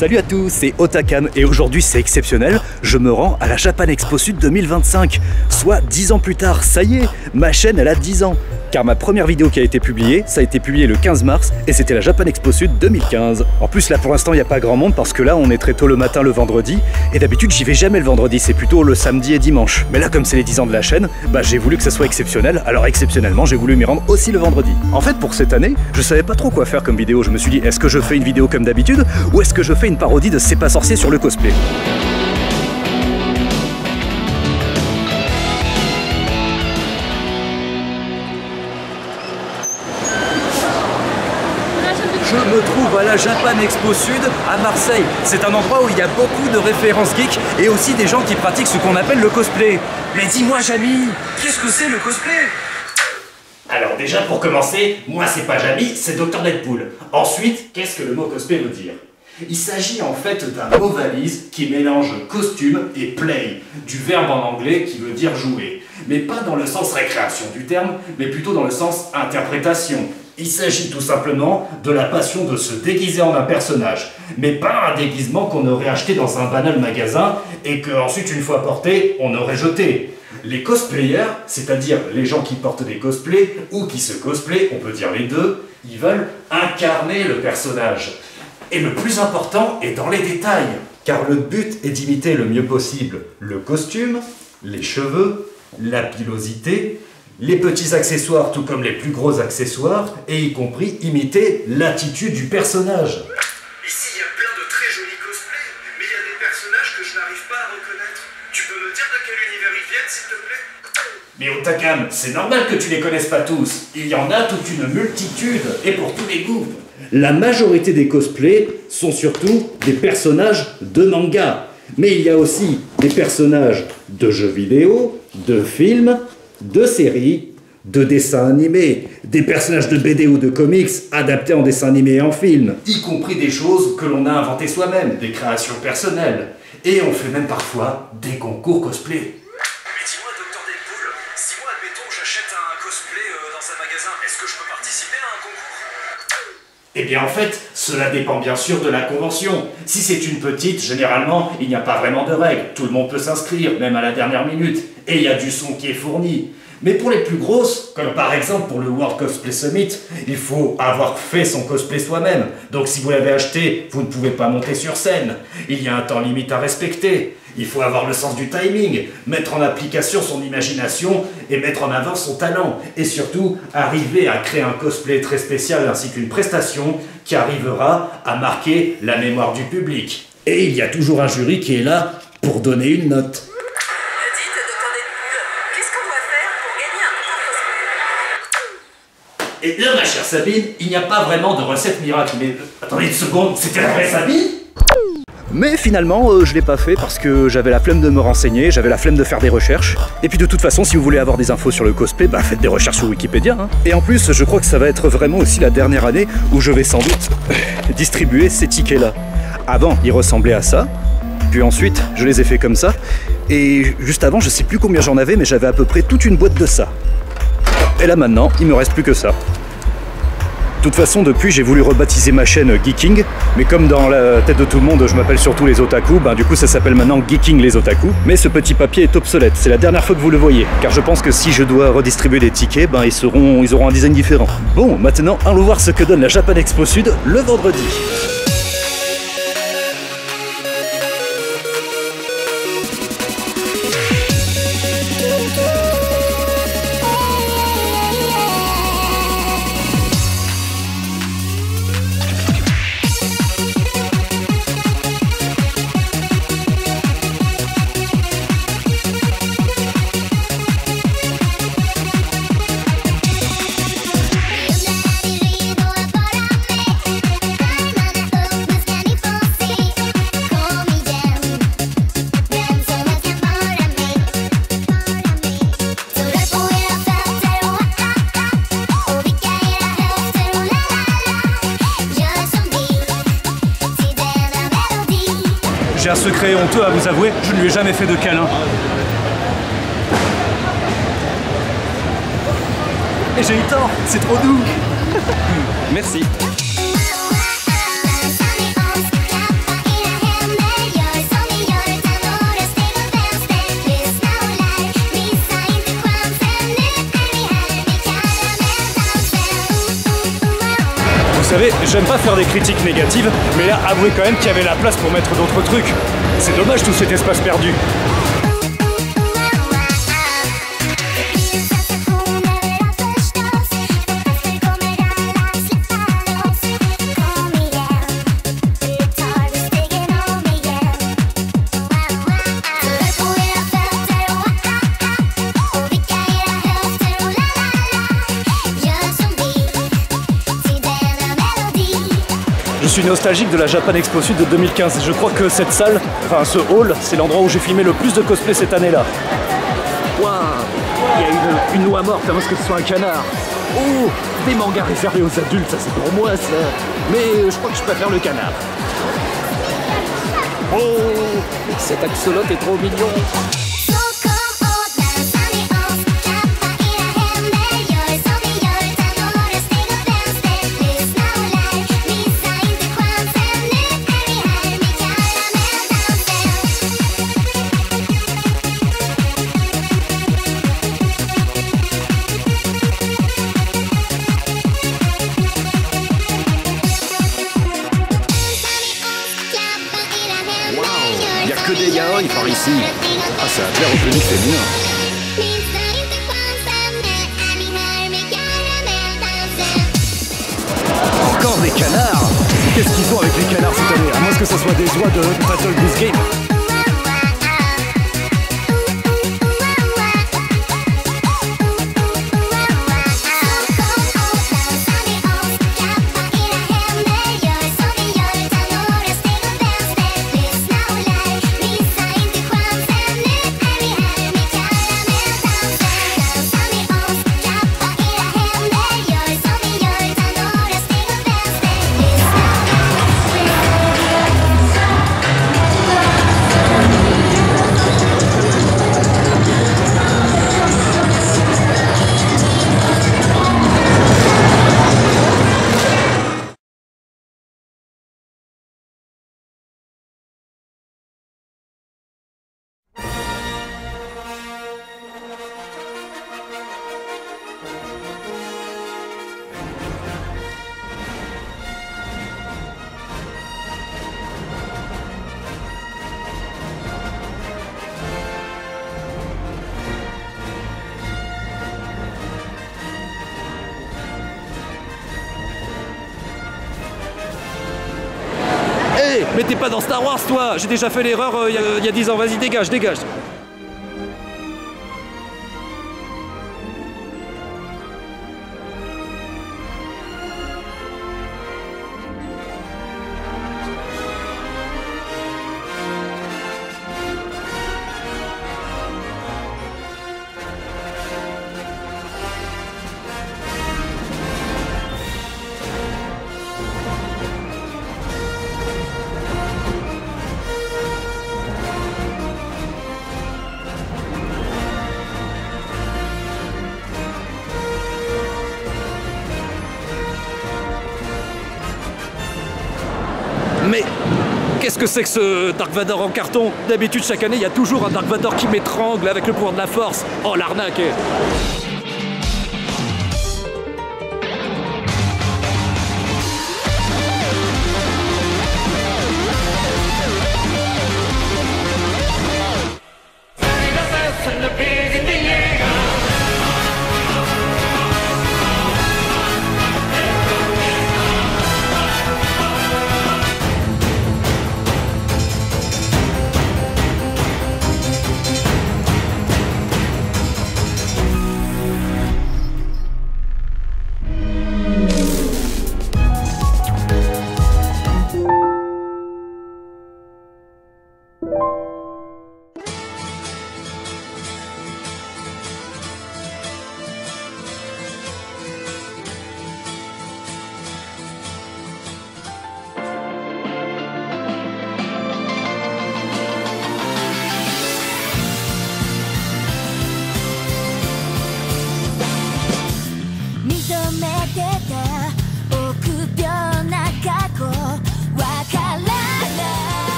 Salut à tous, c'est Otakam et aujourd'hui c'est exceptionnel, je me rends à la Japan Expo Sud 2025, soit 10 ans plus tard, ça y est, ma chaîne elle a 10 ans. Car ma première vidéo qui a été publiée, ça a été publié le 15 mars et c'était la Japan Expo Sud 2015. En plus là pour l'instant il n'y a pas grand monde parce que là on est très tôt le matin le vendredi et d'habitude j'y vais jamais le vendredi, c'est plutôt le samedi et dimanche. Mais là comme c'est les 10 ans de la chaîne, bah j'ai voulu que ça soit exceptionnel, alors exceptionnellement j'ai voulu m'y rendre aussi le vendredi. En fait pour cette année, je savais pas trop quoi faire comme vidéo, je me suis dit est-ce que je fais une vidéo comme d'habitude ou est-ce que je fais une parodie de C'est pas sorcier sur le cosplay. Je me trouve à la Japan Expo Sud à Marseille. C'est un endroit où il y a beaucoup de références geeks et aussi des gens qui pratiquent ce qu'on appelle le cosplay. Mais dis-moi Jamy, qu'est-ce que c'est le cosplay? Alors déjà pour commencer, moi c'est pas Jamy, c'est Dr Deadpool. Ensuite, qu'est-ce que le mot cosplay veut dire? Il s'agit en fait d'un mot valise qui mélange costume et play, du verbe en anglais qui veut dire jouer. Mais pas dans le sens récréation du terme, mais plutôt dans le sens interprétation. Il s'agit tout simplement de la passion de se déguiser en un personnage, mais pas un déguisement qu'on aurait acheté dans un banal magasin et qu'ensuite une fois porté, on aurait jeté. Les cosplayers, c'est-à-dire les gens qui portent des cosplays ou qui se cosplayent, on peut dire les deux, ils veulent incarner le personnage. Et le plus important est dans les détails, car le but est d'imiter le mieux possible le costume, les cheveux, la pilosité, les petits accessoires tout comme les plus gros accessoires, et y compris imiter l'attitude du personnage. Ici, il y a plein de très jolis cosplays, mais il y a des personnages que je n'arrive pas à reconnaître. Tu peux me dire de quel univers ils viennent, s'il te plaît? Mais Otakam, c'est normal que tu les connaisses pas tous. Il y en a toute une multitude, et pour tous les goûts. La majorité des cosplays sont surtout des personnages de manga. Mais il y a aussi des personnages de jeux vidéo, de films, de séries, de dessins animés, des personnages de BD ou de comics adaptés en dessin animé et en film, y compris des choses que l'on a inventées soi-même, des créations personnelles. Et on fait même parfois des concours cosplay. Mais dis-moi, Dr Deadpool, si moi, admettons, j'achète un cosplay dans un magasin, est-ce que je peux participer à un concours? Eh bien en fait, cela dépend bien sûr de la convention. Si c'est une petite, généralement, il n'y a pas vraiment de règles. Tout le monde peut s'inscrire, même à la dernière minute. Et il y a du son qui est fourni. Mais pour les plus grosses, comme par exemple pour le World Cosplay Summit, il faut avoir fait son cosplay soi-même. Donc si vous l'avez acheté, vous ne pouvez pas monter sur scène. Il y a un temps limite à respecter. Il faut avoir le sens du timing, mettre en application son imagination et mettre en avant son talent. Et surtout, arriver à créer un cosplay très spécial ainsi qu'une prestation qui arrivera à marquer la mémoire du public. Et il y a toujours un jury qui est là pour donner une note. Dites, Dr Deadpool, qu'est-ce qu'on doit faire pour gagner un concours cosplay? Et là, ma chère Sabine, il n'y a pas vraiment de recette miracle. Mais attendez une seconde, c'était la vraie Sabine? Mais finalement, je l'ai pas fait parce que j'avais la flemme de me renseigner, j'avais la flemme de faire des recherches. Et puis de toute façon, si vous voulez avoir des infos sur le cosplay, bah faites des recherches sur Wikipédia. Hein. Et en plus, je crois que ça va être vraiment aussi la dernière année où je vais sans doute distribuer ces tickets-là. Avant, ils ressemblaient à ça. Puis ensuite, je les ai fait comme ça. Et juste avant, je sais plus combien j'en avais, mais j'avais à peu près toute une boîte de ça. Et là maintenant, il me reste plus que ça. De toute façon, depuis, j'ai voulu rebaptiser ma chaîne Geeking, mais comme dans la tête de tout le monde, je m'appelle surtout les otaku, ben du coup ça s'appelle maintenant Geeking les otaku. Mais ce petit papier est obsolète, c'est la dernière fois que vous le voyez, car je pense que si je dois redistribuer des tickets, ben ils auront un design différent. Bon, maintenant, allons voir ce que donne la Japan Expo Sud le vendredi. J'ai un secret honteux à vous avouer, je ne lui ai jamais fait de câlin. Et j'ai eu tort, c'est trop doux. Merci. savez, j'aime pas faire des critiques négatives, mais là, avouez quand même qu'il y avait la place pour mettre d'autres trucs. C'est dommage tout cet espace perdu. Je suis nostalgique de la Japan Expo Sud de 2015. Je crois que cette salle, enfin ce hall, c'est l'endroit où j'ai filmé le plus de cosplay cette année-là. Waouh, il y a une oie morte avant que ce soit un canard. Oh, des mangas réservés aux adultes, ça c'est pour moi ça. Mais je crois que je préfère le canard. Oh, cet axolote est trop mignon. Y a que des yaoi par ici. Ah, ça a plaire au public féminin. Encore des canards. Qu'est-ce qu'ils ont avec les canards cette année? À moins que ce soit des oies de Battle Goose Game. Mais t'es pas dans Star Wars toi. J'ai déjà fait l'erreur il y a 10 ans. Vas-y, dégage, dégage. Mais qu'est-ce que c'est que ce Dark Vador en carton? D'habitude, chaque année, il y a toujours un Dark Vador qui m'étrangle avec le pouvoir de la force. Oh, l'arnaque!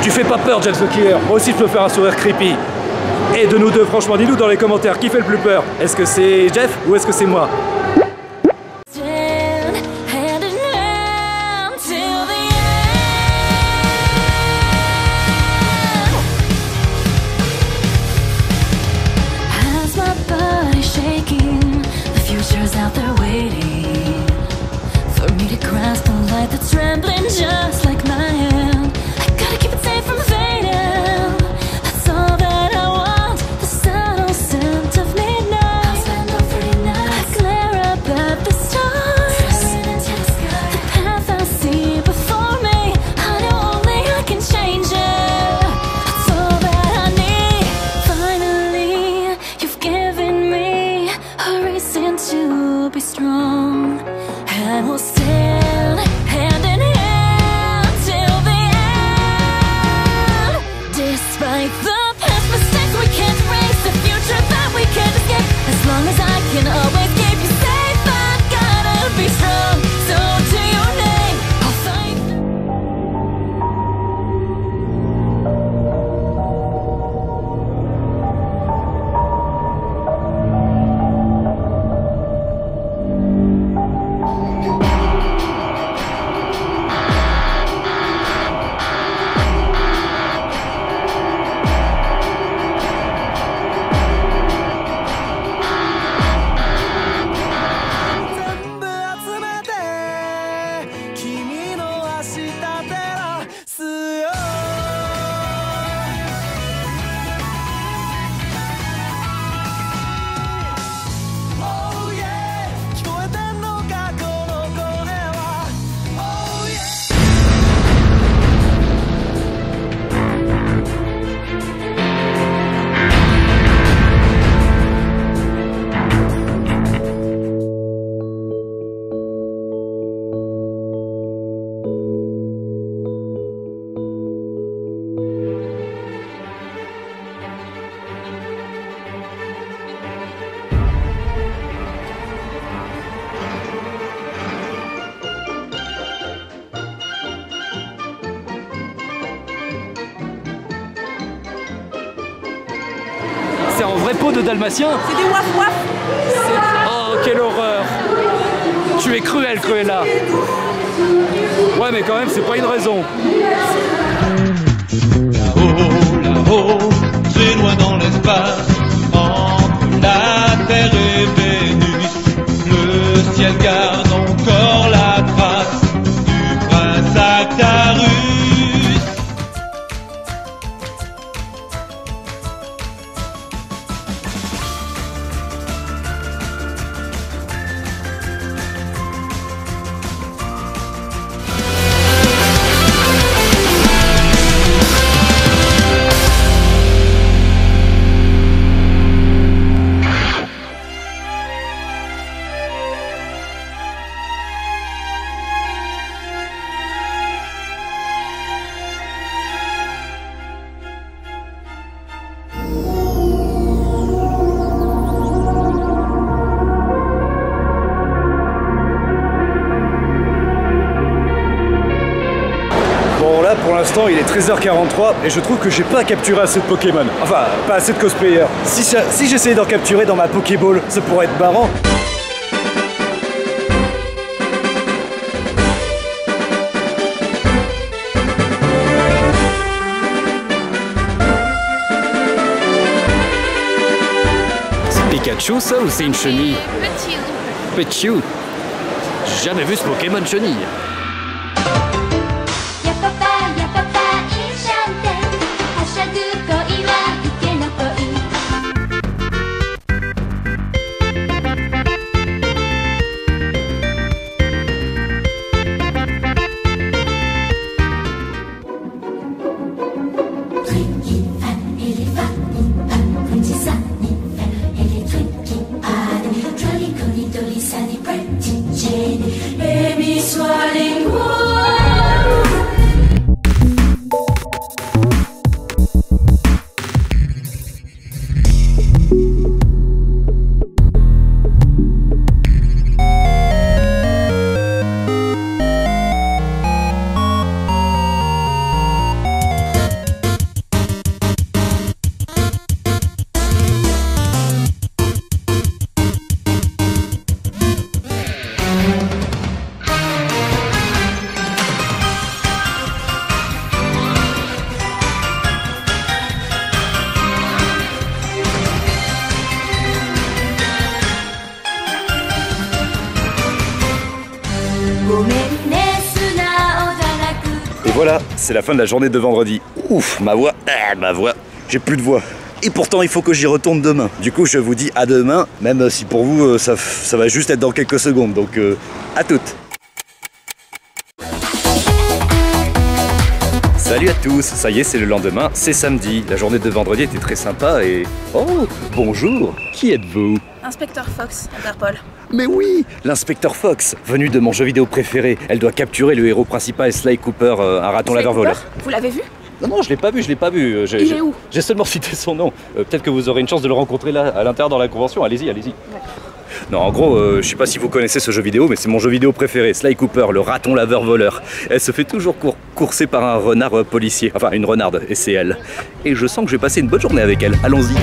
Tu fais pas peur, Jack the Killer. Moi aussi, je peux faire un sourire creepy. Et de nous deux, franchement, dis-nous dans les commentaires, qui fait le plus peur? Est-ce que c'est Jeff ou est-ce que c'est moi? Out there waiting for me to grasp the light that's trembling just like my hand. I gotta keep it safe from fading. That's all that I want. The subtle scent of midnight. I'll spend all 30 nights. I glare up at the stars. The path I see before me, I know only I can change it. That's all that I need. Finally, you've given me a reason to be strong, and we'll stand hand in hand till the end. Despite the past mistakes we can't erase, the future that we can't escape. As long as I can always keep you safe, I gotta be strong. So to your name, I'll fight. C'est en vrai pot de dalmatien? C'est des waf waf. Oh, quelle horreur! Tu es cruel, Cruella! Ouais, mais quand même, c'est pas une raison. Là-haut, là-haut, très loin dans l'espace, entre la Terre et Vénus, le ciel garde encore la trace du prince Actarus. Bon là pour l'instant il est 13h43 et je trouve que j'ai pas capturé assez de Pokémon. Enfin pas assez de cosplayers. Si j'essayais d'en capturer dans ma Pokéball, ça pourrait être marrant. C'est Pikachu ça ou c'est une chenille? Petit. J'ai jamais vu ce Pokémon chenille. Baby, sois les voilà, c'est la fin de la journée de vendredi. Ouf, ma voix, j'ai plus de voix. Et pourtant, il faut que j'y retourne demain. Du coup, je vous dis à demain, même si pour vous, ça va juste être dans quelques secondes. Donc, à toutes. Salut à tous, ça y est, c'est le lendemain, c'est samedi. La journée de vendredi était très sympa et... Oh, bonjour, qui êtes-vous? Inspecteur Fox, Interpol. Mais oui, l'inspecteur Fox, venu de mon jeu vidéo préféré. Elle doit capturer le héros principal, Sly Cooper, un raton laveur voleur. Vous l'avez vu? Non, je l'ai pas vu. Il est où? J'ai seulement cité son nom. Peut-être que vous aurez une chance de le rencontrer là, à l'intérieur dans la convention. Allez-y. Non, en gros, je sais pas si vous connaissez ce jeu vidéo, mais c'est mon jeu vidéo préféré, Sly Cooper, le raton laveur voleur. Elle se fait toujours courser par un renard policier, enfin une renarde, et c'est elle. Et je sens que je vais passer une bonne journée avec elle. Allons-y.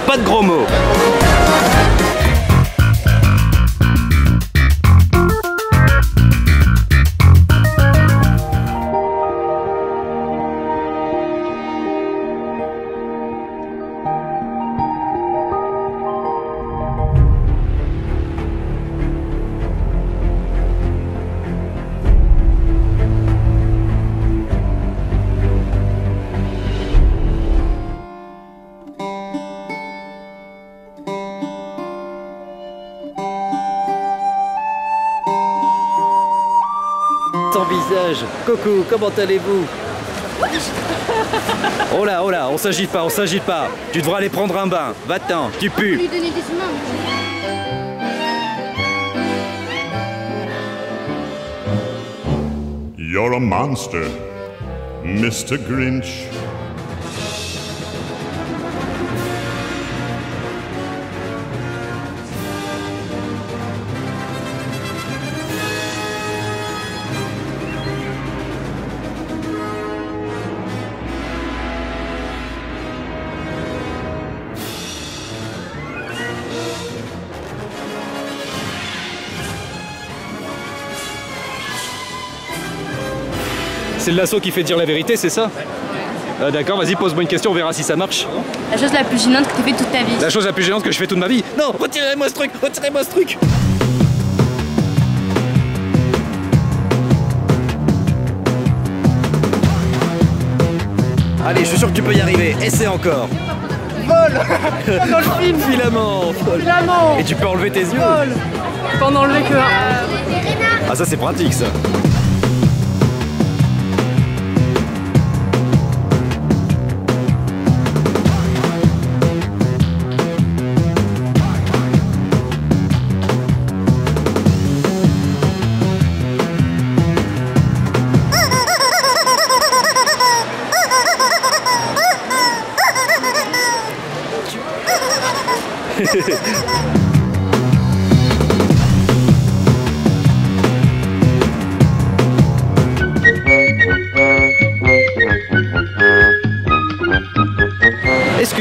Pas de gros mots. Ton visage. Coucou, comment allez-vous? Oh là, on s'agite pas. Tu devras aller prendre un bain. Va-t'en, tu pues. Lui donner des humains. You're a monster, Mr. Grinch. C'est le lasso qui fait dire la vérité, c'est ça? D'accord, vas-y, pose-moi une question, on verra si ça marche. La chose la plus gênante que tu fais toute ta vie. La chose la plus gênante que je fais toute ma vie? Non, retirez-moi ce truc. Allez, je suis sûr que tu peux y arriver, essaie encore. Vol. Dans le film. Filament. Et tu peux enlever tes yeux. Vol. Je peux en enlever que un. Ah, ça c'est pratique ça.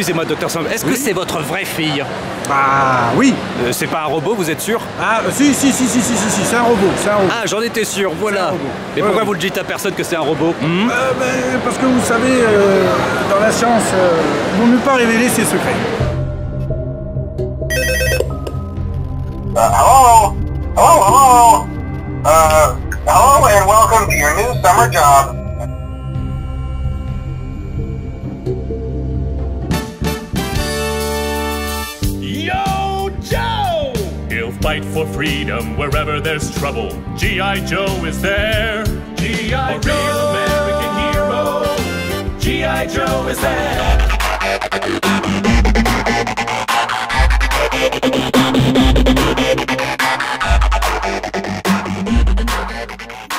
Excusez-moi, docteur Sam, est-ce que c'est votre vraie fille? Ah oui. C'est pas un robot, vous êtes sûr? Ah si, c'est un robot, Ah, j'en étais sûr, voilà. Mais Ouais, pourquoi ouais. vous le dites à personne que c'est un robot? Parce que vous savez, dans la science, il vaut mieux pas révéler ses secrets. Hello? Hello? Hello and welcome to your new summer job. Yo, Joe! He'll fight for freedom wherever there's trouble. G.I. Joe is there. G.I. Joe! A real American hero. G.I. Joe is there.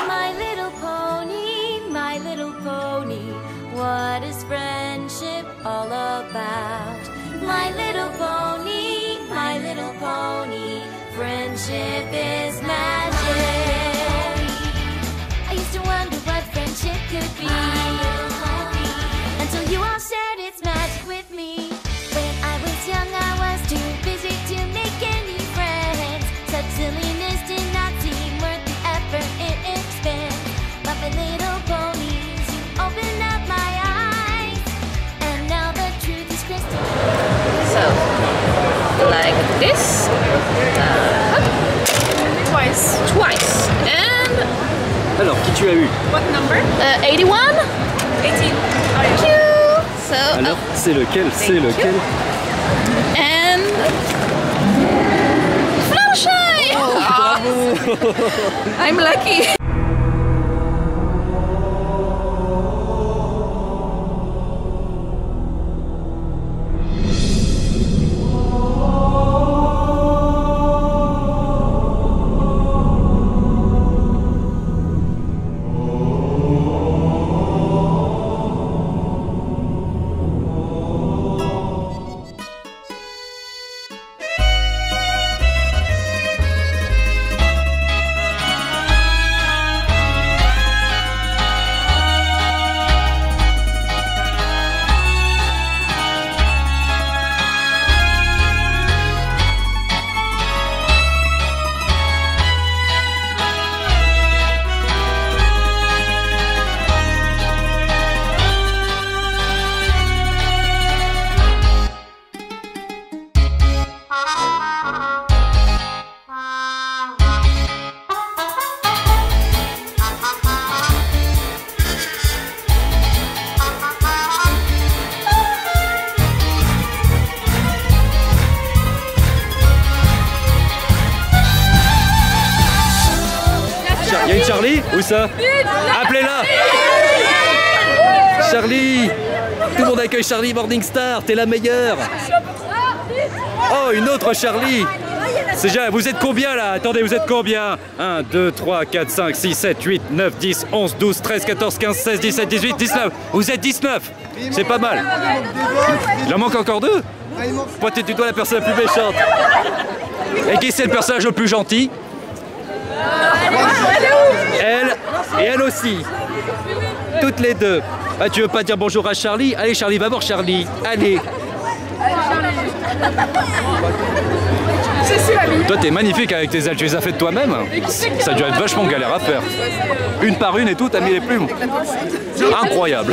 My little pony, what is friendship all about? My little pony, friendship is magic. I used to wonder what friendship could be, until you all shared its magic with me. When I was young, I was too busy to make any friends. Such silliness did not seem worth the effort it expends. But my little ponies, you opened up my eyes, and now the truth is crystal. So, like this. Twice. And Alors, qui tu as eu? what number? 81. 18. Thank you. So. Alors, c'est lequel? C'est lequel? And Fluttershy. Bravo! I'm lucky. Il y a une Charlie? Où ça? Appelez-la! Charlie! Tout le monde accueille Charlie Morningstar, t'es la meilleure! Oh, une autre Charlie! C'est déjà, vous êtes combien là? Attendez, vous êtes combien? 1, 2, 3, 4, 5, 6, 7, 8, 9, 10, 11, 12, 13, 14, 15, 16, 17, 18, 19! Vous êtes 19! C'est pas mal! Il en manque encore 2? Pointez du doigt la personne la plus méchante! Et qui c'est le personnage le plus gentil? Elle et elle aussi. Toutes les deux. Ah, tu veux pas dire bonjour à Charlie? Allez Charlie, va voir Charlie. Allez. Toi t'es magnifique avec tes ailes, tu les as faites toi-même? Ça a dû être vachement galère à faire. Une par une et tout, t'as mis les plumes. Incroyable.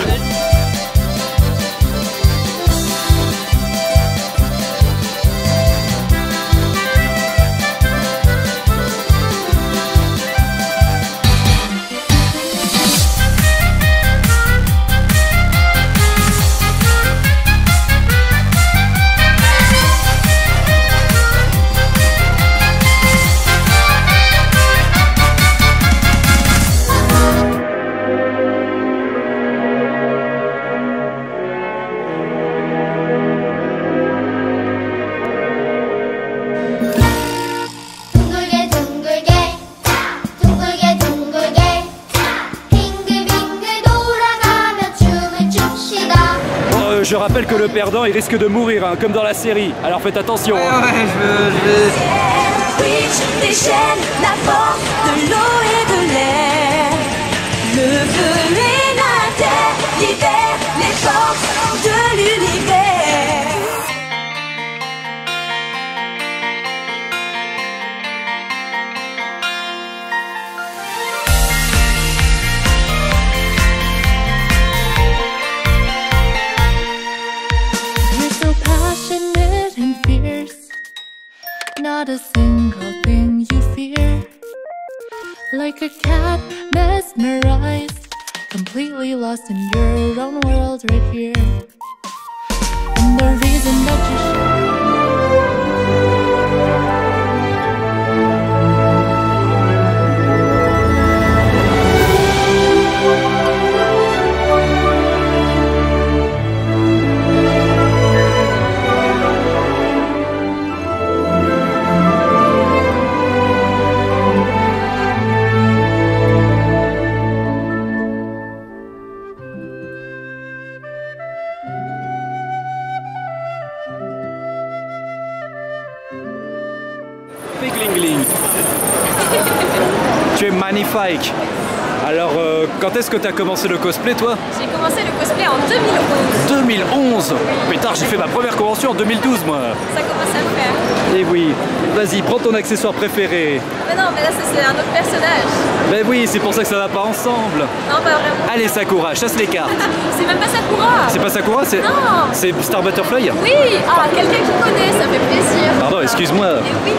Je rappelle que le perdant, il risque de mourir, hein, comme dans la série. Alors faites attention. Hein. Ouais, les chaînes, la force de l'eau et de l'air. Le feu et la terre, l'hiver, les forces de l'univers. like a cat mesmerized, completely lost in your own world right here. And the reason that you Glingling. Tu es magnifique. Alors, quand est-ce que tu as commencé le cosplay, toi? J'ai commencé le cosplay en 2011. 2011. Pétard, j'ai fait ma première convention en 2012, moi. Ça commence à le faire. Eh oui. Vas-y, prends ton accessoire préféré. Mais non, mais là, c'est un autre personnage. Ben oui, c'est pour ça que ça va pas ensemble. Non, pas vraiment. Allez, Sakura, chasse les cartes. C'est même pas Sakura. C'est pas Sakura, c'est... Non. C'est Star Butterfly? Oui. Ah, quelqu'un qui connaît, ça fait plaisir. Pardon, excuse-moi. Eh oui.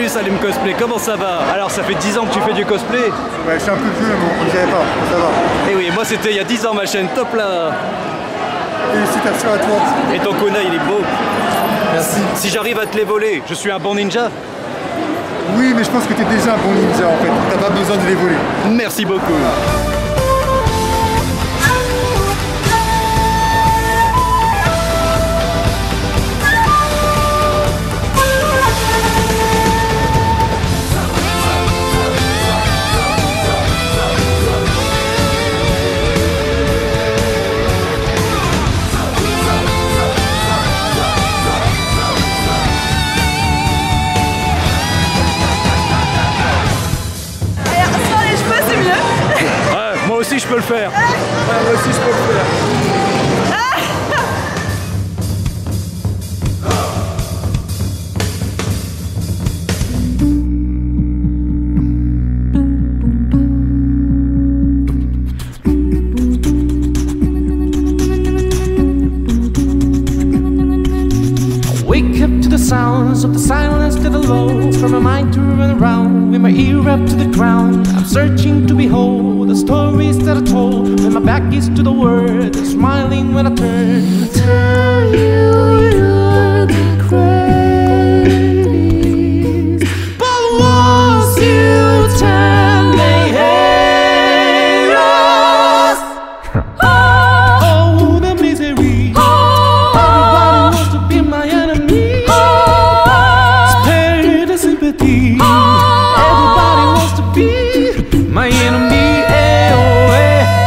Salut Cosplay, comment ça va? Alors ça fait 10 ans que tu fais du cosplay? Ouais, je suis un peu vieux, mais on ne dirait pas, ça va. Eh oui, moi c'était il y a 10 ans ma chaîne, top là. Félicitations à toi. Et ton kunai il est beau. Merci. Si j'arrive à te les voler, je suis un bon ninja? Oui, mais je pense que tu es déjà un bon ninja en fait, t'as pas besoin de les voler. Merci beaucoup. Moi aussi je peux le faire. Ouais, moi aussi je peux le faire. Wake up to the sounds of the silence to the lows, from my mind to run around with my ear up to the ground. I'm searching to behold the stories that are told when my back is to the world, and smiling when I turn. tell you you're the greatest, but once you tell me, hey, us, oh, the misery. Everybody wants to be my enemy. Spare the sympathy. Everybody wants to be my enemy.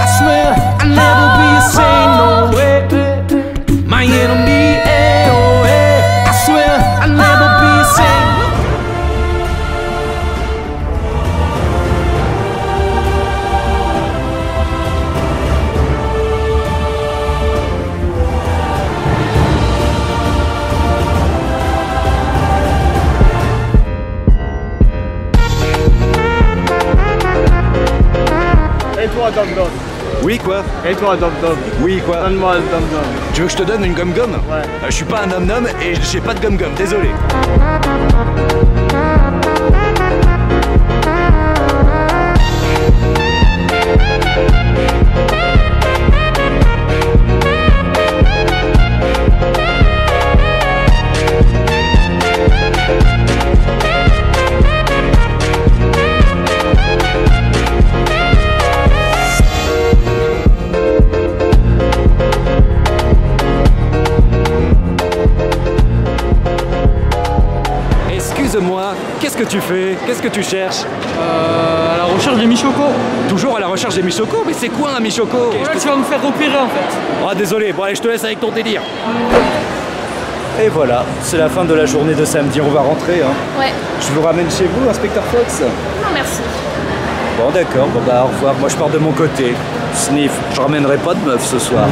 I swear I'll never be a saint, no way. My enemy, I swear I'll never be a saint. Et toi, Dom Dom? Oui quoi? Et toi, Dom Dom? Oui quoi? Donne-moi le Dom Dom. Tu veux que je te donne une gomme-gomme? Ouais. Je suis pas un nom-nom et j'ai pas de gomme-gomme, désolé. Excuse-moi, qu'est-ce que tu fais? Qu'est-ce que tu cherches? À la recherche des Michoko. Toujours à la recherche des Michoko? Mais c'est quoi un Michoko? Tu vas me faire repérer en fait. Ah désolé, bon allez je te laisse avec ton délire. Et voilà, c'est la fin de la journée de samedi, on va rentrer hein. Ouais. Je vous ramène chez vous, inspecteur Fox? Non, merci. Bon d'accord, bon bah au revoir, moi je pars de mon côté. Sniff, je ramènerai pas de meuf ce soir.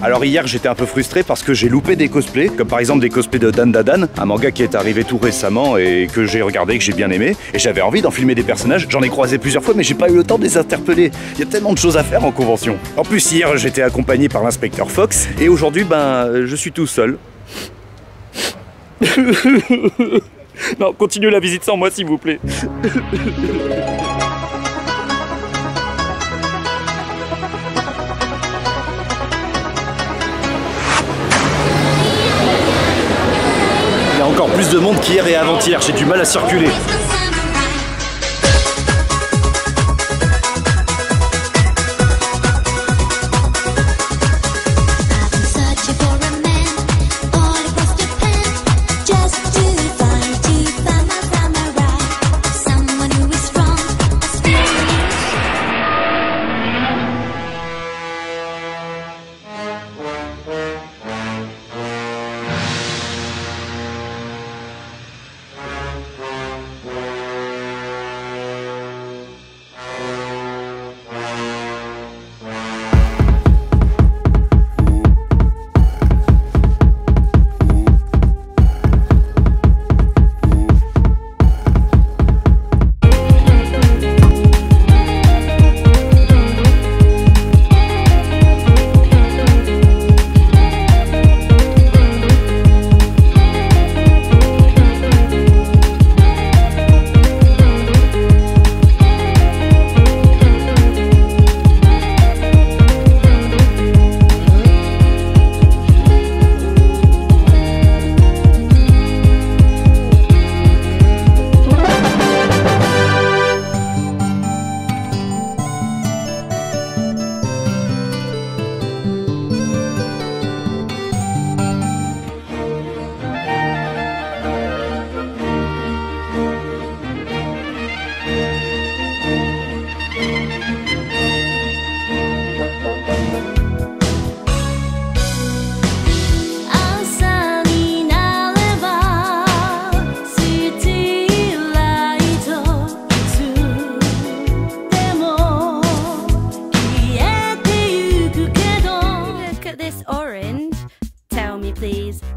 Alors hier j'étais un peu frustré parce que j'ai loupé des cosplays, comme par exemple des cosplays de Dan Dadan, un manga qui est arrivé tout récemment et que j'ai regardé, que j'ai bien aimé, et j'avais envie d'en filmer des personnages, j'en ai croisé plusieurs fois mais j'ai pas eu le temps de les interpeller. Il y a tellement de choses à faire en convention. En plus hier j'étais accompagné par l'inspecteur Fox, et aujourd'hui je suis tout seul. Non, continuez la visite sans moi s'il vous plaît. Il y a encore plus de monde qu'hier et avant-hier, j'ai du mal à circuler.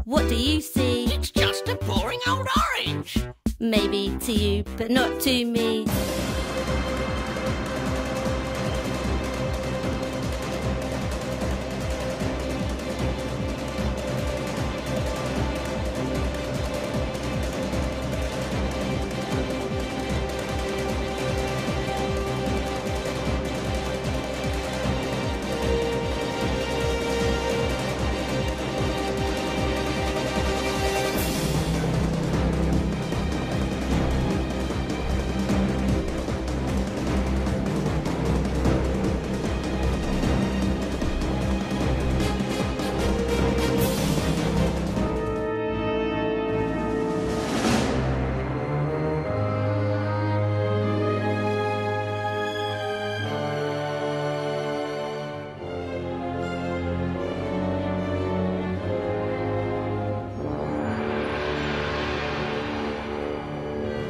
What do you see? It's just a boring old orange. Maybe to you, but not to me.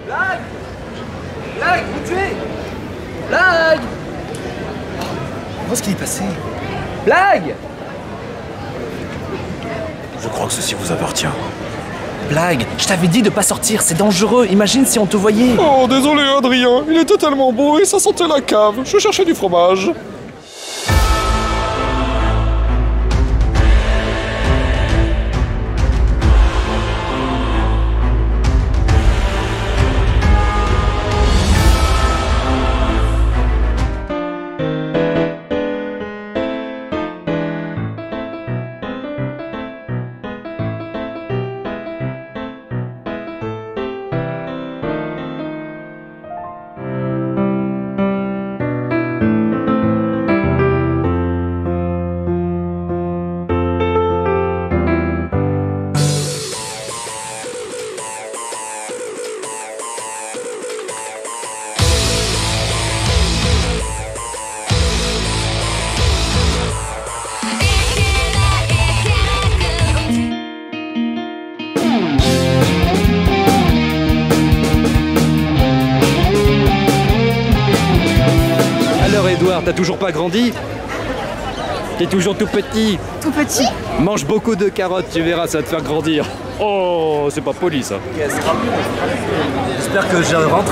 Blague! Blague, vous tuez! Blague! Où est-ce qu'il est passé? Blague! Je crois que ceci vous appartient. Blague, je t'avais dit de pas sortir, c'est dangereux, imagine si on te voyait. Oh, désolé Adrien, il était tellement beau et ça sentait la cave, je cherchais du fromage. Edouard, t'as toujours pas grandi? T'es toujours tout petit. Tout petit. Mange beaucoup de carottes, tu verras, ça va te faire grandir. Oh, c'est pas poli ça. J'espère que je rentre.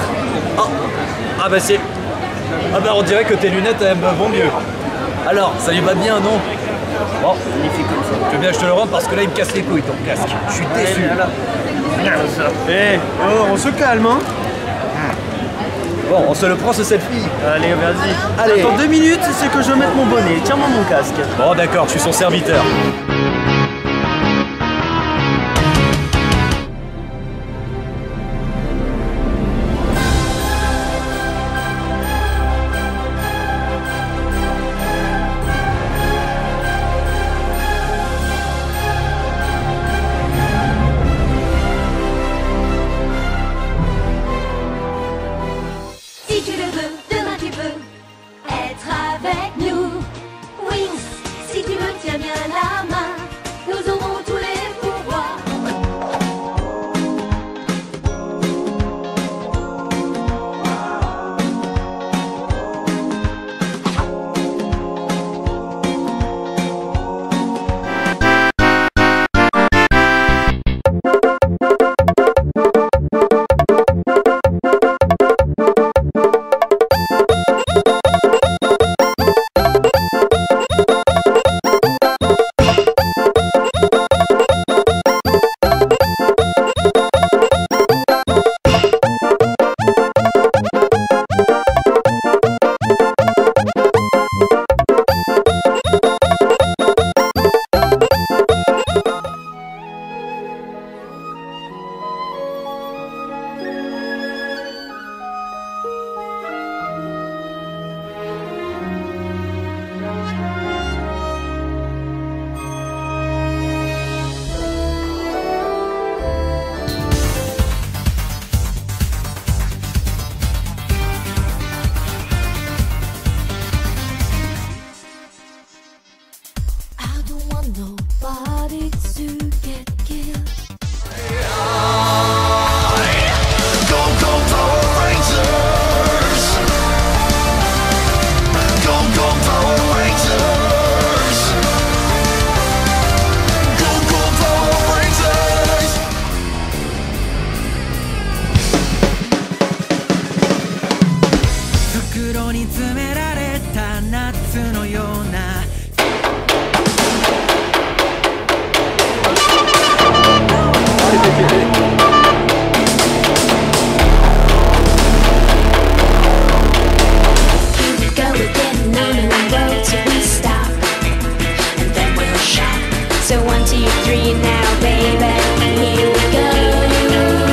Oh. Ah bah c'est... Ah bah on dirait que tes lunettes elles vont mieux. Alors, ça lui va bien, non? Bon, magnifique comme ça. Tu veux bien que je te le rende parce que là il me casse les couilles ton casque. Je suis déçu. Eh, oh, on se calme, hein. Bon, on se le prend ce selfie. Allez, vas-y. Allez. Attends 2 minutes, c'est que je vais mettre mon bonnet. Tiens-moi mon casque. Bon d'accord, je suis son serviteur. Si tu le veux, demain tu peux être avec nous. Wings, si tu me tiens bien la main, nous aurons tous les pouvoirs. I don't want nobody to get killed. Go, go, Power Rangers! Go, go, Power Rangers! Go, go, Power Rangers! 袋に詰められた夏のようなSo 1, 2, 3 now, baby. Here we go. Here we go.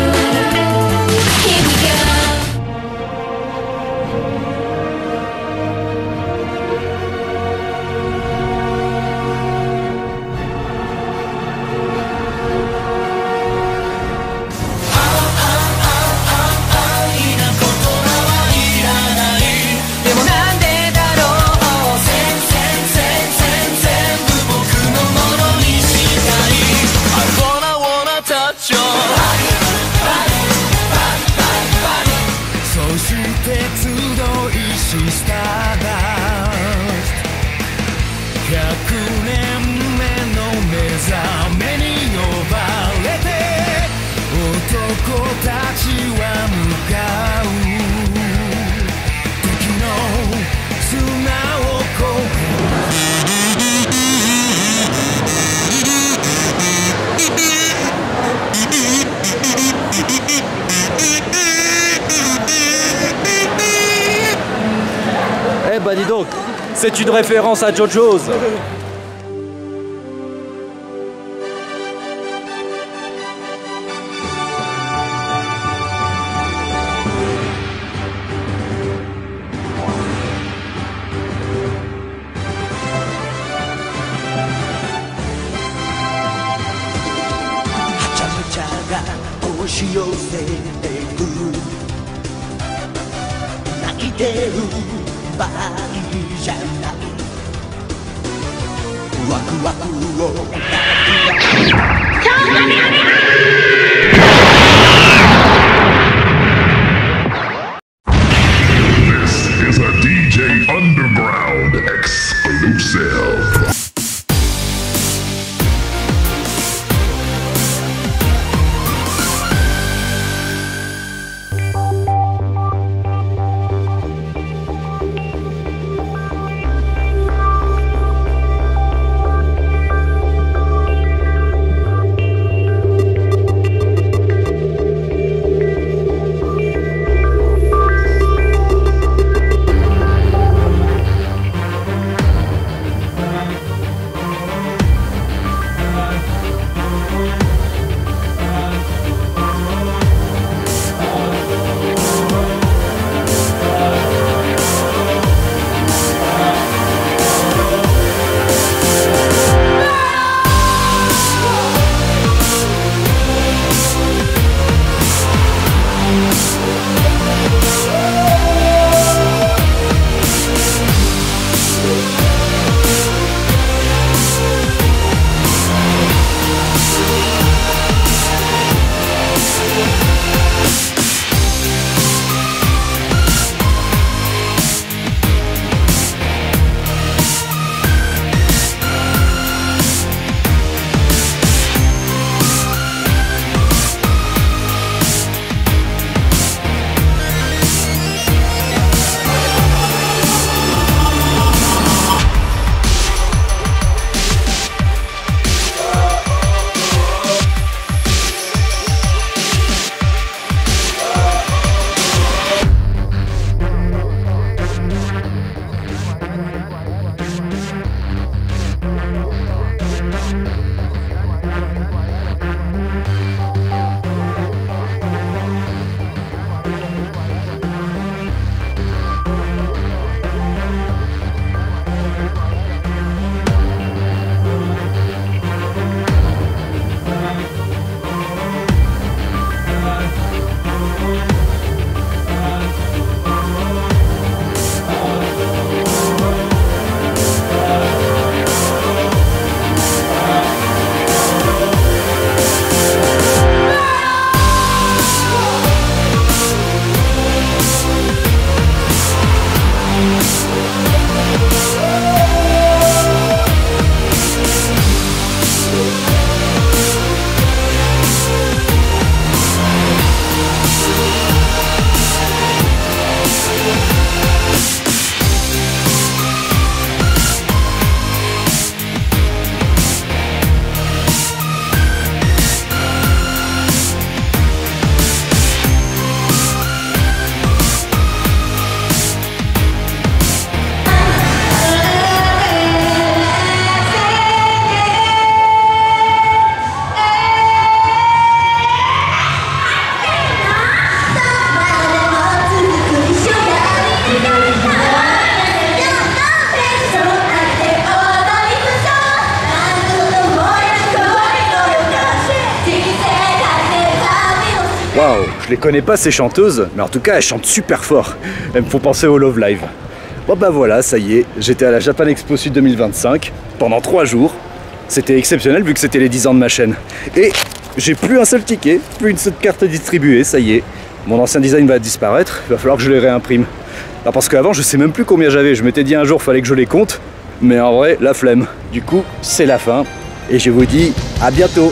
Eh bah dis donc, c'est une référence à JoJo's. This is a DJ Underground exclusive. je les connais pas ces chanteuses, mais en tout cas elles chantent super fort. Elles me font penser au Love Live. Bon bah voilà, ça y est, j'étais à la Japan Expo Sud 2025 pendant 3 jours. C'était exceptionnel vu que c'était les 10 ans de ma chaîne. Et j'ai plus un seul ticket, plus une seule carte distribuée, ça y est. Mon ancien design va disparaître, il va falloir que je les réimprime. Alors parce qu'avant je sais même plus combien j'avais, je m'étais dit un jour fallait que je les compte, mais en vrai la flemme. Du coup c'est la fin et je vous dis à bientôt.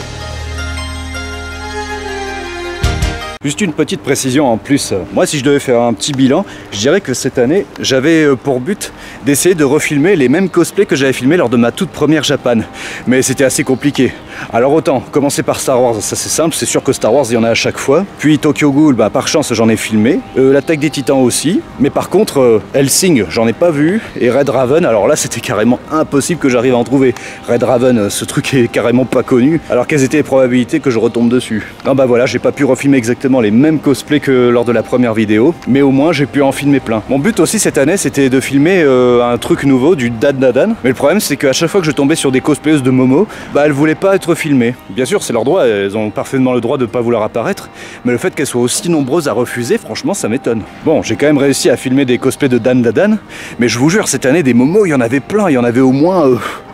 Juste une petite précision en plus, moi si je devais faire un petit bilan, je dirais que cette année j'avais pour but d'essayer de refilmer les mêmes cosplays que j'avais filmés lors de ma toute première Japan. Mais c'était assez compliqué. Alors autant commencer par Star Wars, ça c'est simple, c'est sûr que Star Wars il y en a à chaque fois. Puis Tokyo Ghoul, bah par chance j'en ai filmé. L'attaque des Titans aussi. Mais par contre Hellsing j'en ai pas vu. Et Red Raven, alors là c'était carrément impossible que j'arrive à en trouver. Red Raven, ce truc est carrément pas connu. Alors quelles étaient les probabilités que je retombe dessus? Non bah voilà, j'ai pas pu refilmer exactement les mêmes cosplays que lors de la première vidéo, mais au moins j'ai pu en filmer plein. Mon but aussi cette année c'était de filmer un truc nouveau, du Dan Dan, mais le problème c'est qu'à chaque fois que je tombais sur des cosplayeuses de Momo, bah elles voulaient pas être filmées. Bien sûr c'est leur droit, elles ont parfaitement le droit de pas vouloir apparaître, mais le fait qu'elles soient aussi nombreuses à refuser, franchement ça m'étonne. Bon, j'ai quand même réussi à filmer des cosplays de Dan Dan, mais je vous jure cette année des Momo il y en avait plein, il y en avait au moins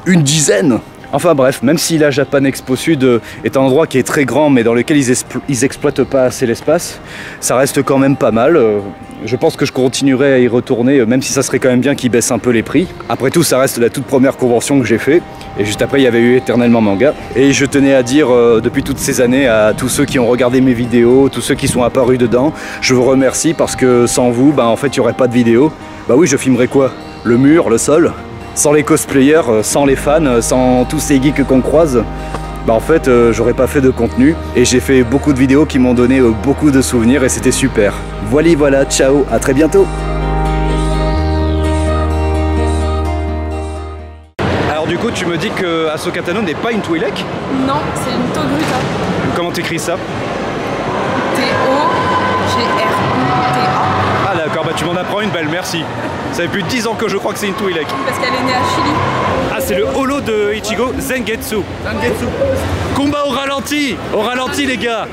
une dizaine. Enfin bref, même si la Japan Expo Sud est un endroit qui est très grand mais dans lequel ils exploitent pas assez l'espace, ça reste quand même pas mal. Je pense que je continuerai à y retourner, même si ça serait quand même bien qu'ils baissent un peu les prix. Après tout, ça reste la toute première convention que j'ai fait. Et juste après, il y avait eu Éternellement Manga. Et je tenais à dire depuis toutes ces années à tous ceux qui ont regardé mes vidéos, tous ceux qui sont apparus dedans, je vous remercie parce que sans vous, bah en fait, il n'y aurait pas de vidéo. Bah oui, je filmerais quoi? Le mur, le sol? Sans les cosplayers, sans les fans, sans tous ces geeks qu'on croise, bah en fait j'aurais pas fait de contenu et j'ai fait beaucoup de vidéos qui m'ont donné beaucoup de souvenirs et c'était super. Voilà, ciao, à très bientôt. Alors du coup tu me dis que Ahsoka Tano n'est pas une Twi'lek? Non, c'est une Togruta. Comment t'écris ça? T-O-G-R-U-T-A. Ah d'accord, bah tu m'en apprends une belle, merci. Ça fait plus de 10 ans que je crois que c'est une Twi'lek. Parce qu'elle est née à Chili. Ah, c'est le holo de Ichigo, Zangetsu. Combat au ralenti les gars.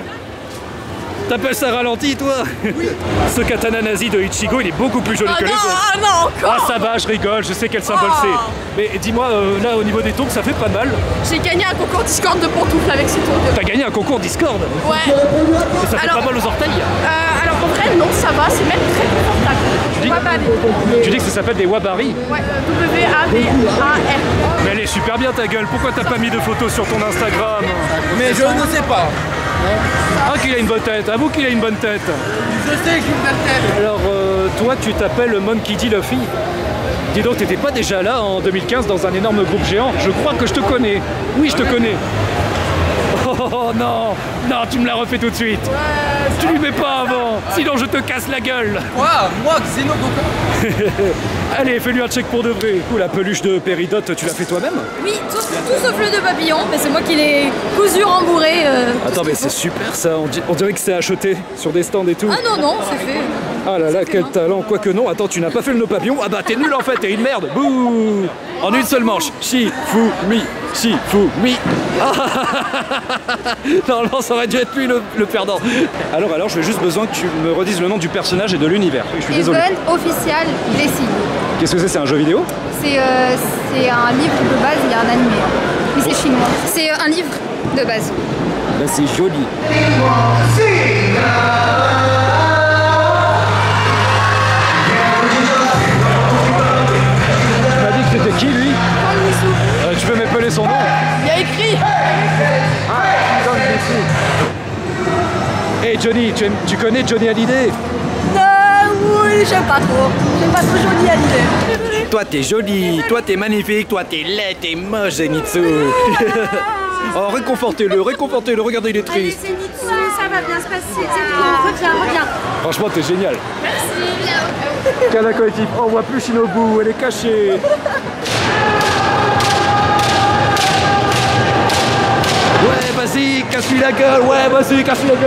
T'appelles ça ralenti toi? Oui. Ce katana nazi de Ichigo, il est beaucoup plus joli que les autres. Ah non, encore. Ah ça va, je rigole, je sais quel symbole c'est. Mais dis-moi, là au niveau des tongs, ça fait pas mal. J'ai gagné un concours Discord de pantoufles avec ces tongs. T'as gagné un concours Discord? Ouais. Et ça fait pas mal aux orteils? Alors en vrai, non, ça va, c'est même très confortable. Tu dis que ça s'appelle des Wabari? Ouais, W-A-B-A-R. Mais elle est super bien ta gueule, pourquoi t'as pas mis de photos sur ton Instagram? Mais je ne sais pas. Ah qu'il a une bonne tête, avoue qu'il a une bonne tête. Je sais que j'ai une bonne tête. Alors toi tu t'appelles Monkey D. Luffy. Dis donc t'étais pas déjà là en 2015 dans un énorme groupe géant? Je crois que je te connais. Oui je te connais. Oh non, non tu me l'as refait tout de suite. Tu lui mets pas avant, sinon je te casse la gueule. Quoi? Moi, Xeno Goku. Allez, fais-lui un check pour de vrai. Ouh, la peluche de Péridote, tu l'as fait toi-même? Oui, tout sauf le de papillon, mais c'est moi qui l'ai cousu, rembourré. Attends, mais c'est super ça, on dirait que c'est acheté sur des stands et tout. Ah non, non, c'est fait. Ah là là, quel talent, quoique non. Attends, tu n'as pas fait le nœud papillon? Ah bah t'es nul en fait, t'es une merde. Bouh. En une seule manche. Shifumi. Normalement, ça aurait dû être lui le perdant. Alors, je vais juste besoin que tu me redises le nom du personnage et de l'univers. Je suis désolé. Even Official Blessing. Qu'est-ce que c'est un jeu vidéo? C'est un livre de base, il y a un animé. Mais c'est chinois. C'est un livre de base. Bah c'est joli. Tu m'as dit que c'était qui lui? Tu peux m'épeler son nom? Il y a écrit. Hey Johnny, tu connais Johnny Hallyday? Oui, j'aime pas trop. J'aime pas trop Johnny Hallyday. Toi t'es jolie, toi t'es magnifique, toi t'es laid, t'es moche Zenitsu. Oh réconfortez-le, regardez il est triste. Allez Zenitsu, ça va bien se passer. Reviens. Franchement t'es génial. Merci. Kana collectif, oh, on voit plus Shinobu, elle est cachée. Ouais, vas-y, casse-lui la gueule,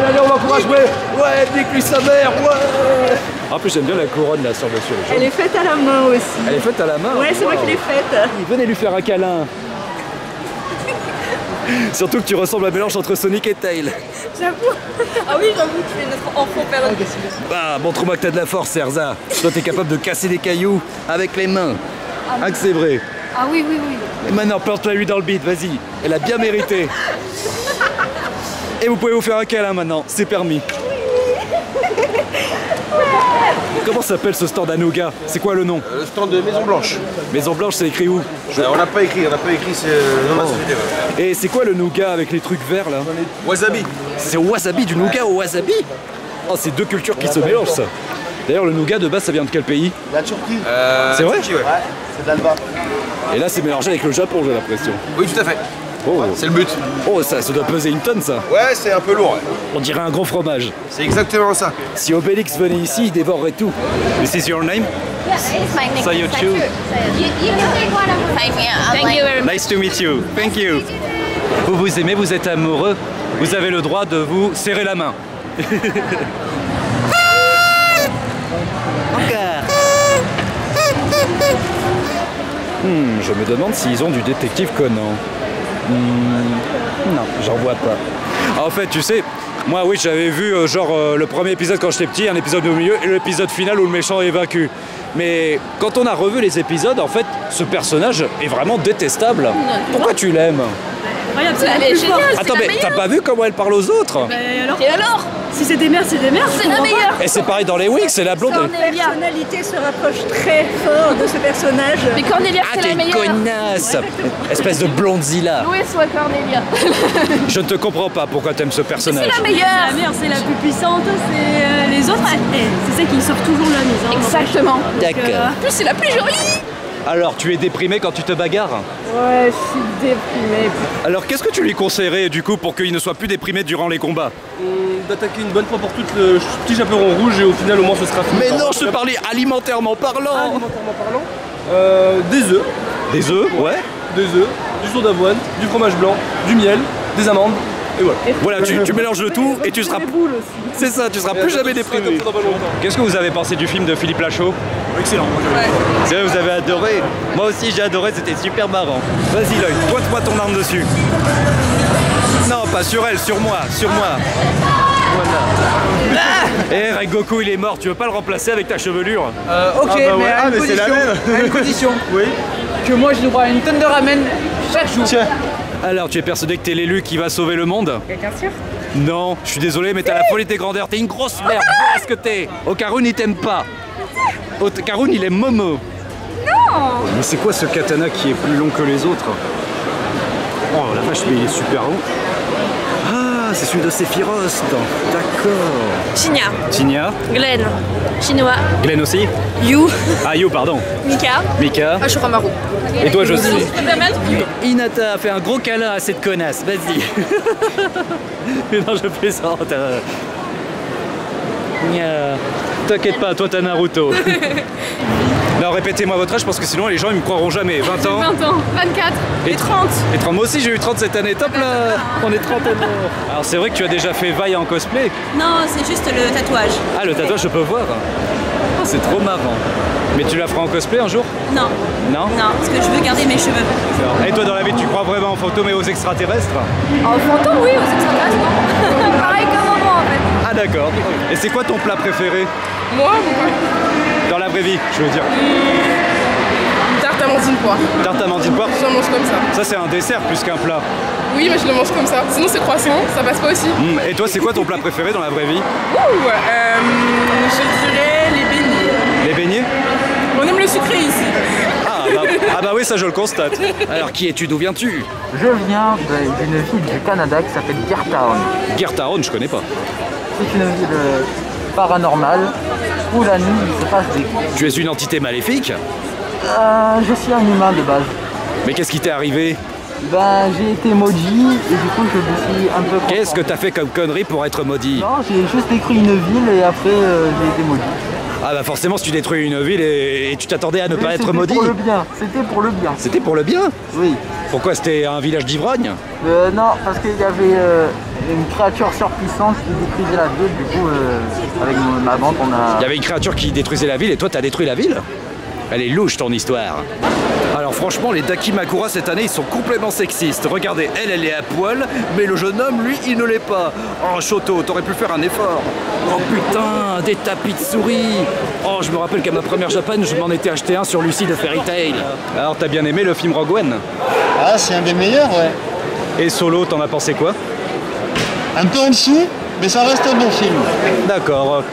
allez, on va pouvoir jouer. Ouais, nique-lui sa mère, ouais. En plus, j'aime bien la couronne là sur le dessus. Elle est faite à la main aussi. Elle est faite à la main? Ouais, c'est moi qui l'ai faite. Venez lui faire un câlin. Surtout que tu ressembles à un mélange entre Sonic et Tail. J'avoue. Ah oui, j'avoue, tu es notre enfant perdu. Ah, montre-moi que t'as de la force, Erza. Toi, t'es capable de casser des cailloux avec les mains. Ah, que c'est vrai. Ah oui, oui, oui. Et maintenant, plante-la lui dans le bide, vas-y. Elle a bien mérité. Et vous pouvez vous faire un câlin maintenant, c'est permis. Comment s'appelle ce stand à nougat? C'est quoi le nom? Le stand de Maison Blanche. Maison Blanche, c'est écrit où? On n'a pas écrit, c'est le nom de la société. Ouais. Et c'est quoi le nougat avec les trucs verts là? Wasabi. C'est au wasabi, du nougat au wasabi? Oh, c'est deux cultures qui se mélangent ça. D'ailleurs, le nougat de base, ça vient de quel pays? La Turquie. C'est vrai? Turquie, ouais. C'est de l'Alba. Et là, c'est mélangé avec le Japon, j'ai l'impression. Oui, tout à fait. Oh. C'est le but. Oh, ça doit peser une tonne, ça. Ouais, c'est un peu lourd. Ouais. On dirait un gros fromage. C'est exactement ça. Si Obélix venait ici, il dévorerait tout. This is your name? So you too. Thank you very much. Nice to meet you. Thank you. Vous vous aimez, vous êtes amoureux. Vous avez le droit de vous serrer la main. Je me demande s'ils ont du détective Conan. Non, j'en vois pas. En fait, tu sais, moi oui, j'avais vu le premier épisode quand j'étais petit, un épisode au milieu et l'épisode final où le méchant est vaincu. Mais quand on a revu les épisodes, en fait, ce personnage est vraiment détestable. Pourquoi tu l'aimes? Incroyable, Elle est géniale. Attends, mais t'as pas vu comment elle parle aux autres? Et alors Si c'est des mères, c'est des mères. C'est la meilleure. Et c'est pareil dans les Wix, c'est la blonde. Sa personnalité se rapproche très fort de ce personnage. Mais Cornelia, c'est la meilleure. Connasse. Espèce de blondzilla. Louis soit Cornelia. Je ne te comprends pas pourquoi t'aimes ce personnage. C'est la meilleure. La meilleure, c'est la plus puissante. C'est les autres, c'est celle qui sort toujours la mise. Exactement. D'accord. En plus, c'est la plus jolie. Alors, tu es déprimé quand tu te bagarres? Ouais, je suis déprimée. Alors, qu'est-ce que tu lui conseillerais du coup pour qu'il ne soit plus déprimé durant les combats? D'attaquer une bonne fois pour toutes le petit chaperon rouge et au final au moins ce sera fini. Mais non, je te parlais alimentairement parlant. Alimentairement parlant, des œufs. Des œufs, ouais. Des œufs, du saut d'avoine, du fromage blanc, du miel, des amandes. Et voilà. Voilà, tu mélanges le tout et tu seras. C'est ça, tu seras plus jamais déprimé. Qu'est-ce que vous avez pensé du film de Philippe Lachaud? Excellent. C'est vrai, vous avez adoré. Moi aussi j'ai adoré, c'était super marrant. Vas-y l'œil, pointe-moi ton arme dessus. Non, pas sur elle, sur moi, sur moi. Voilà. Eh, Rengoku il est mort, tu veux pas le remplacer avec ta chevelure? Ok, mais à une condition. Oui. Que moi j'ai le droit à une tonne de ramen chaque jour. Tiens. Alors, tu es persuadé que t'es l'élu qui va sauver le monde? Quelqu'un sûr? Non, je suis désolé, mais t'as la folie des grandeurs, t'es une grosse merde, voilà ce que t'es. Okarun il t'aime pas. Okarun il aime Momo. Non. Mais c'est quoi ce katana qui est plus long que les autres? Oh la vache, mais il est super long. Ah, c'est celui de Sephiroth. D'accord. Chinya. Chinya. Glenn. Chinois. Glenn aussi. You. Ah, You, pardon. Mika. Mika. Shuramaru. Et toi, Josie. Hinata, fais un gros câlin à cette connasse, vas-y. Non, je plaisante. T'inquiète pas, toi t'as Naruto. Non, répétez-moi votre âge parce que sinon les gens ils me croiront jamais. 20 ans. 20 ans. 24. Et 30. Et 30, moi aussi j'ai eu 30 cette année, top là. On est 30 ans. Alors c'est vrai que tu as déjà fait vaille en cosplay? Non, c'est juste le tatouage. Ah, le tatouage je peux voir. Oh, c'est trop marrant. Mais tu la feras en cosplay un jour? Non. Non? Non, parce que je veux garder mes cheveux. Et toi dans la vie tu crois vraiment en fantômes et aux extraterrestres? En fantôme, oui, aux extraterrestres, non. Pareil comme moi en fait. Ah d'accord. Et c'est quoi ton plat préféré? Moi, dans la vraie vie, je veux dire. Tarte amandine poire. Tarte amandine poire? Je le mange comme ça. Ça c'est un dessert plus qu'un plat. Oui, mais je le mange comme ça. Sinon c'est croissant, ça passe pas aussi. Et toi, c'est quoi ton plat préféré dans la vraie vie? Je dirais les beignets. Les beignets? On aime le sucré ici. Ah bah oui, ça je le constate. Alors qui es-tu? D'où viens-tu? Je viens d'une ville du Canada qui s'appelle Geartown. Geartown, je connais pas. C'est une ville paranormale où la nuit il se passe des... Tu es une entité maléfique? Je suis un humain de base. Mais qu'est-ce qui t'est arrivé? Ben j'ai été maudit et du coup je me suis un peu... Qu'est-ce que t'as fait comme connerie pour être maudit? Non, j'ai juste détruit une ville et après j'ai été maudit. Ah bah forcément si tu détruis une ville et tu t'attendais à ne pas être maudit. C'était pour le bien, c'était pour le bien. C'était pour le bien? Oui. Pourquoi, c'était un village d'ivrogne? Non, parce qu'il y avait une créature surpuissante qui détruisait la ville, du coup avec ma bande on a... Il y avait une créature qui détruisait la ville et toi t'as détruit la ville? Elle est louche ton histoire. Alors franchement, les Dakimakura cette année, ils sont complètement sexistes. Regardez, elle est à poil, mais le jeune homme, lui, il ne l'est pas. Oh, Shoto, t'aurais pu faire un effort. Oh putain, des tapis de souris. Oh, je me rappelle qu'à ma première Japan, je m'en étais acheté un sur Lucy de Fairy Tail. Alors, t'as bien aimé le film Rogue One? Ah, c'est un des meilleurs, ouais. Et Solo, t'en as pensé quoi? Un peu en dessous, mais ça reste un bon film. D'accord.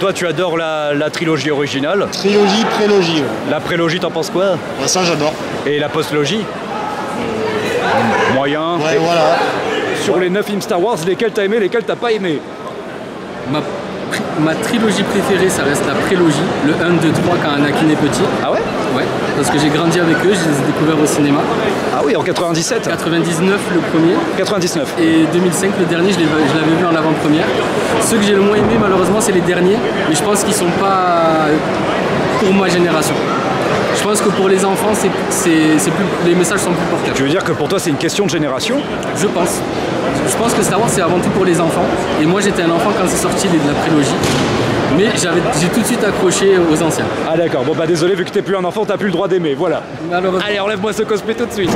Toi, tu adores la trilogie originale? Trilogie, prélogie. Ouais. La prélogie, t'en penses quoi? Bah, ça, j'adore. Et la postlogie? Moyen. Ouais, voilà. Sur les 9 films Star Wars, lesquels t'as aimé, lesquels t'as pas aimé? Ma trilogie préférée, ça reste la prélogie, le 1, 2, 3 quand Anakin est petit. Ah ouais? Ouais, parce que j'ai grandi avec eux, je les ai découverts au cinéma. Ah oui, en 97? 99 le premier. 99. Et 2005 le dernier, je l'avais vu en avant-première. Ceux que j'ai le moins aimé malheureusement c'est les derniers, mais je pense qu'ils sont pas pour ma génération. Je pense que pour les enfants, les messages sont plus porteurs. Tu veux dire que pour toi c'est une question de génération? Je pense. Je pense que Star Wars c'est avant tout pour les enfants. Et moi j'étais un enfant quand c'est sorti de la prélogie. Mais j'ai tout de suite accroché aux anciens. Ah d'accord, bon bah désolé, vu que t'es plus un enfant, t'as plus le droit d'aimer, voilà. Allez, enlève-moi ce cosplay tout de suite.